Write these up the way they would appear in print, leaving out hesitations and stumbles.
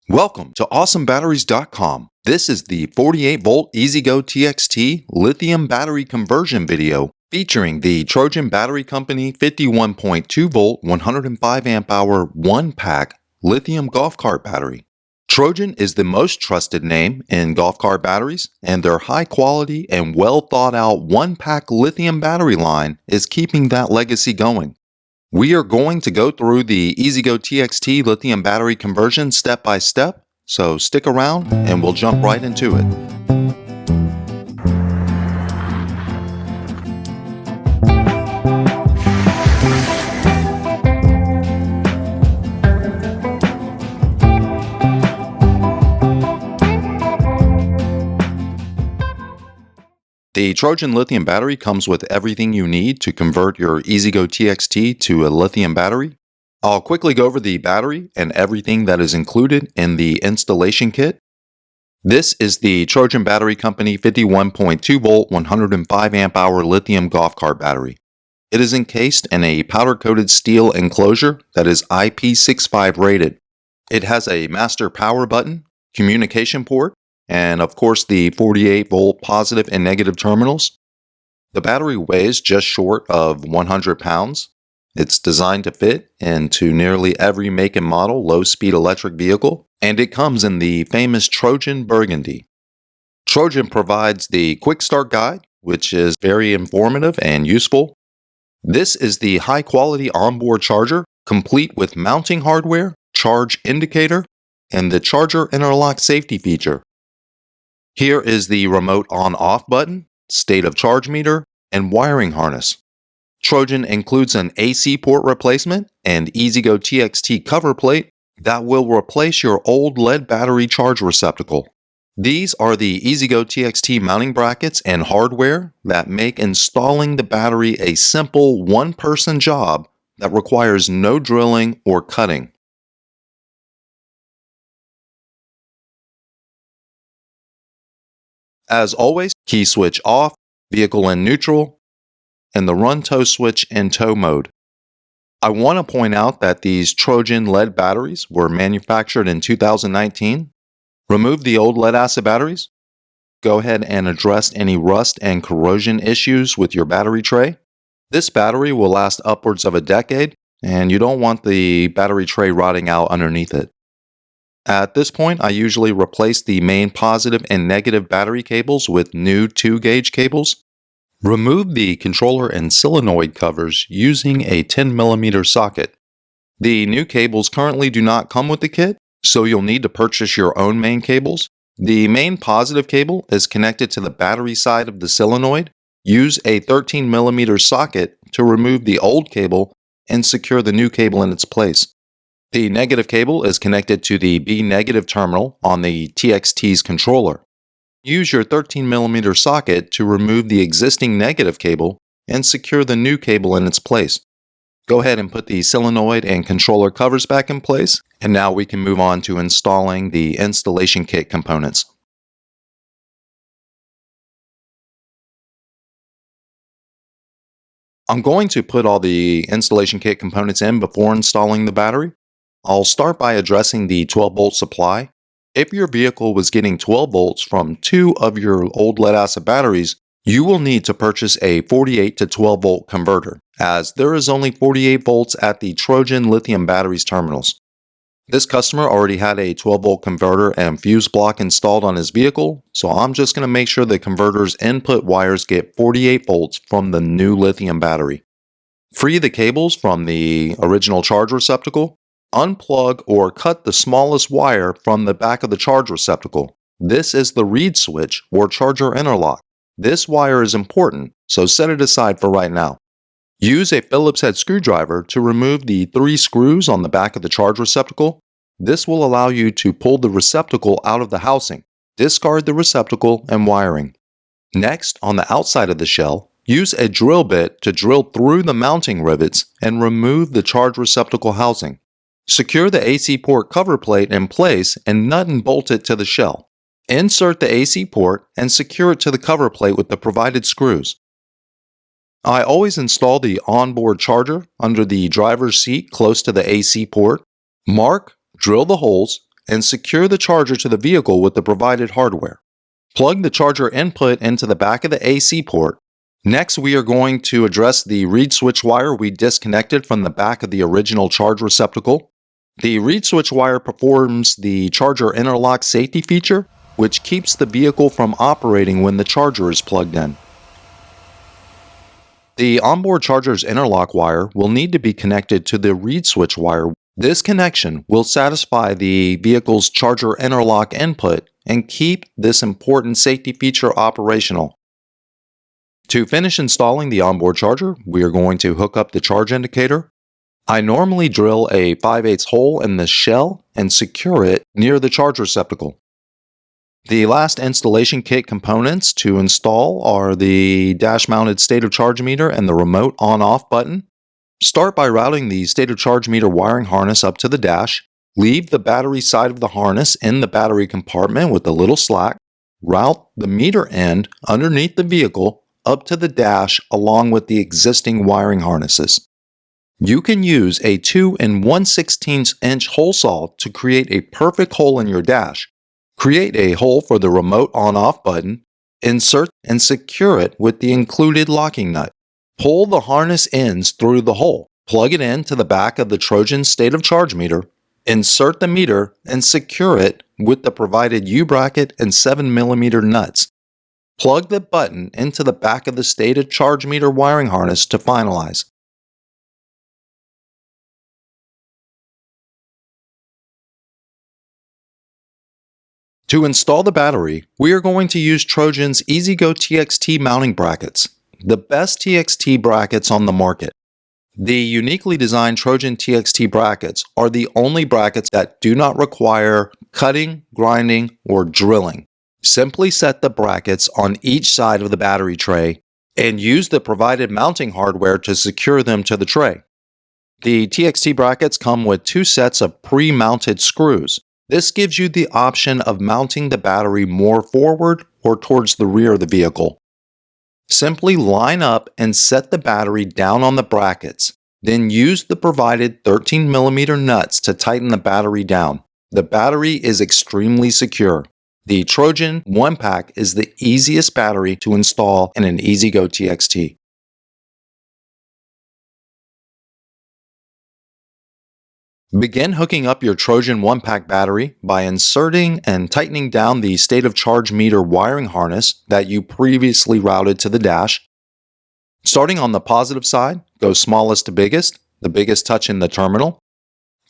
Welcome to AwesomeBatteries.com. This is the 48-volt EZGO TXT lithium battery conversion video featuring the Trojan Battery Company 51.2-volt 105 amp hour one-pack lithium golf cart battery. Trojan is the most trusted name in golf cart batteries, and their high-quality and well-thought-out one-pack lithium battery line is keeping that legacy going. We are going to go through the EZGO TXT lithium battery conversion step by step, so stick around and we'll jump right into it. The Trojan lithium battery comes with everything you need to convert your EZGO TXT to a lithium battery. I'll quickly go over the battery and everything that is included in the installation kit. This is the Trojan Battery Company 51.2-volt 105 amp hour lithium golf cart battery. It is encased in a powder-coated steel enclosure that is IP65 rated. It has a master power button, communication port, and of course the 48-volt positive and negative terminals. The battery weighs just short of 100 pounds. It's designed to fit into nearly every make and model low-speed electric vehicle, and it comes in the famous Trojan Burgundy. Trojan provides the Quick Start Guide, which is very informative and useful. This is the high-quality onboard charger, complete with mounting hardware, charge indicator, and the charger interlock safety feature. Here is the remote on-off button, state of charge meter, and wiring harness. Trojan includes an AC port replacement and EZGO TXT cover plate that will replace your old lead battery charge receptacle. These are the EZGO TXT mounting brackets and hardware that make installing the battery a simple one-person job that requires no drilling or cutting. As always, key switch off, vehicle in neutral, and the run tow switch in tow mode. I want to point out that these Trojan lead batteries were manufactured in 2019. Remove the old lead acid batteries. Go ahead and address any rust and corrosion issues with your battery tray. This battery will last upwards of a decade, and you don't want the battery tray rotting out underneath it. At this point, I usually replace the main positive and negative battery cables with new 2-gauge cables. Remove the controller and solenoid covers using a 10mm socket. The new cables currently do not come with the kit, so you'll need to purchase your own main cables. The main positive cable is connected to the battery side of the solenoid. Use a 13mm socket to remove the old cable and secure the new cable in its place. The negative cable is connected to the B negative terminal on the TXT's controller. Use your 13mm socket to remove the existing negative cable and secure the new cable in its place. Go ahead and put the solenoid and controller covers back in place, and now we can move on to installing the installation kit components. I'm going to put all the installation kit components in before installing the battery. I'll start by addressing the 12-volt supply. If your vehicle was getting 12 volts from two of your old lead-acid batteries, you will need to purchase a 48 to 12-volt converter, as there is only 48 volts at the Trojan lithium batteries terminals. This customer already had a 12-volt converter and fuse block installed on his vehicle, so I'm just going to make sure the converter's input wires get 48 volts from the new lithium battery. Free the cables from the original charge receptacle. Unplug or cut the smallest wire from the back of the charge receptacle. This is the reed switch or charger interlock. This wire is important, so set it aside for right now. Use a Phillips head screwdriver to remove the 3 screws on the back of the charge receptacle. This will allow you to pull the receptacle out of the housing. Discard the receptacle and wiring. Next, on the outside of the shell, use a drill bit to drill through the mounting rivets and remove the charge receptacle housing. Secure the AC port cover plate in place and nut and bolt it to the shell. Insert the AC port and secure it to the cover plate with the provided screws. I always install the onboard charger under the driver's seat close to the AC port. Mark, drill the holes, and secure the charger to the vehicle with the provided hardware. Plug the charger input into the back of the AC port. Next, we are going to address the reed switch wire we disconnected from the back of the original charge receptacle. The reed switch wire performs the charger interlock safety feature, which keeps the vehicle from operating when the charger is plugged in. The onboard charger's interlock wire will need to be connected to the reed switch wire. This connection will satisfy the vehicle's charger interlock input and keep this important safety feature operational. To finish installing the onboard charger, we are going to hook up the charge indicator. I normally drill a 5/8 hole in the shell and secure it near the charge receptacle. The last installation kit components to install are the dash-mounted state of charge meter and the remote on-off button. Start by routing the state of charge meter wiring harness up to the dash. Leave the battery side of the harness in the battery compartment with a little slack. Route the meter end underneath the vehicle up to the dash along with the existing wiring harnesses. You can use a 2 1/16 inch hole saw to create a perfect hole in your dash. Create a hole for the remote on-off button, insert and secure it with the included locking nut. Pull the harness ends through the hole, plug it into the back of the Trojan state of charge meter, insert the meter and secure it with the provided U-bracket and 7mm nuts. Plug the button into the back of the state of charge meter wiring harness to finalize. To install the battery, we are going to use Trojan's EZGO TXT mounting brackets, the best TXT brackets on the market. The uniquely designed Trojan TXT brackets are the only brackets that do not require cutting, grinding, or drilling. Simply set the brackets on each side of the battery tray and use the provided mounting hardware to secure them to the tray. The TXT brackets come with 2 sets of pre-mounted screws. This gives you the option of mounting the battery more forward or towards the rear of the vehicle. Simply line up and set the battery down on the brackets, then use the provided 13mm nuts to tighten the battery down. The battery is extremely secure. The Trojan ONEPACK is the easiest battery to install in an EZGO TXT. Begin hooking up your Trojan ONEPACK battery by inserting and tightening down the state of charge meter wiring harness that you previously routed to the dash. Starting on the positive side, go smallest to biggest, the biggest touch in the terminal.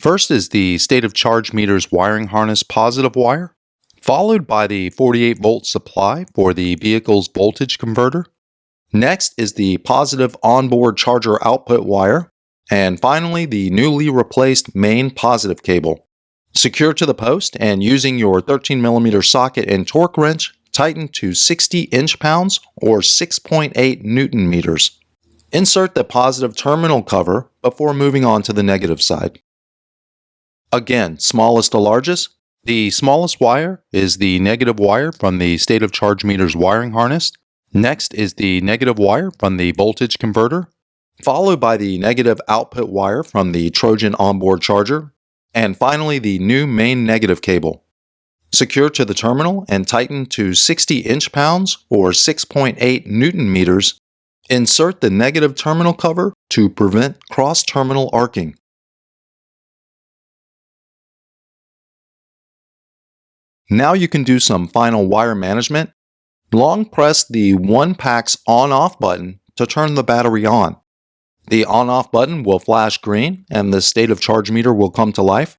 First is the state of charge meter's wiring harness positive wire, followed by the 48-volt supply for the vehicle's voltage converter. Next is the positive onboard charger output wire. And finally, the newly replaced main positive cable. Secure to the post and using your 13mm socket and torque wrench, tighten to 60 inch-pounds or 6.8 Newton meters. Insert the positive terminal cover before moving on to the negative side. Again, smallest to largest. The smallest wire is the negative wire from the state of charge meter's wiring harness. Next is the negative wire from the voltage converter, followed by the negative output wire from the Trojan onboard charger, and finally the new main negative cable. Secure to the terminal and tighten to 60 inch-pounds or 6.8 Newton meters. Insert the negative terminal cover to prevent cross-terminal arcing. Now you can do some final wire management. Long press the ONEPACK's on-off button to turn the battery on. The on-off button will flash green and the state of charge meter will come to life.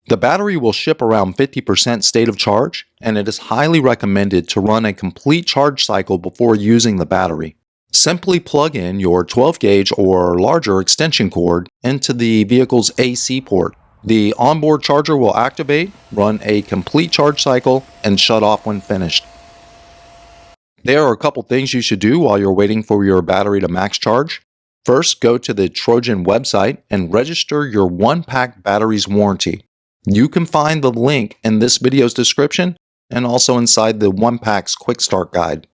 The battery will ship around 50% state of charge, and it is highly recommended to run a complete charge cycle before using the battery. Simply plug in your 12-gauge or larger extension cord into the vehicle's AC port. The onboard charger will activate, run a complete charge cycle, and shut off when finished. There are a couple things you should do while you're waiting for your battery to max charge. First, go to the Trojan website and register your ONEPACK batteries warranty. You can find the link in this video's description and also inside the ONEPACK's Quick Start Guide.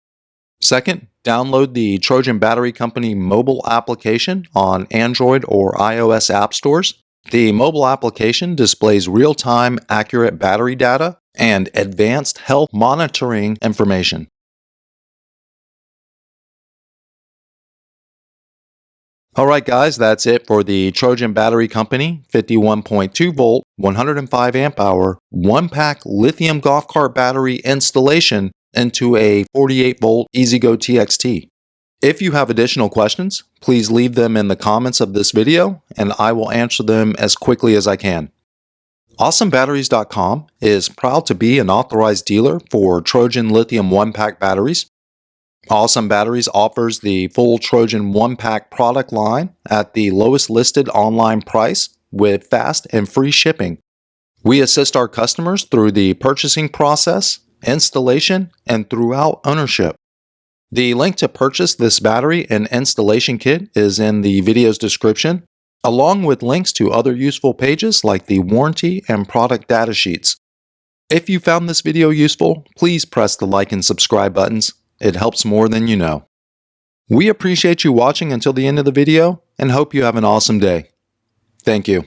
Second, download the Trojan Battery Company mobile application on Android or iOS app stores. The mobile application displays real-time accurate battery data and advanced health monitoring information. Alright guys, that's it for the Trojan Battery Company 51.2 volt, 105 amp hour, 1-pack lithium golf cart battery installation into a 48 volt EZGO TXT. If you have additional questions, please leave them in the comments of this video and I will answer them as quickly as I can. AwesomeBatteries.com is proud to be an authorized dealer for Trojan Lithium 1-pack batteries. Awesome Batteries offers the full Trojan ONEPACK product line at the lowest listed online price with fast and free shipping. We assist our customers through the purchasing process, installation, and throughout ownership. The link to purchase this battery and installation kit is in the video's description, along with links to other useful pages like the warranty and product data sheets. If you found this video useful, please press the like and subscribe buttons. It helps more than you know. We appreciate you watching until the end of the video and hope you have an awesome day. Thank you.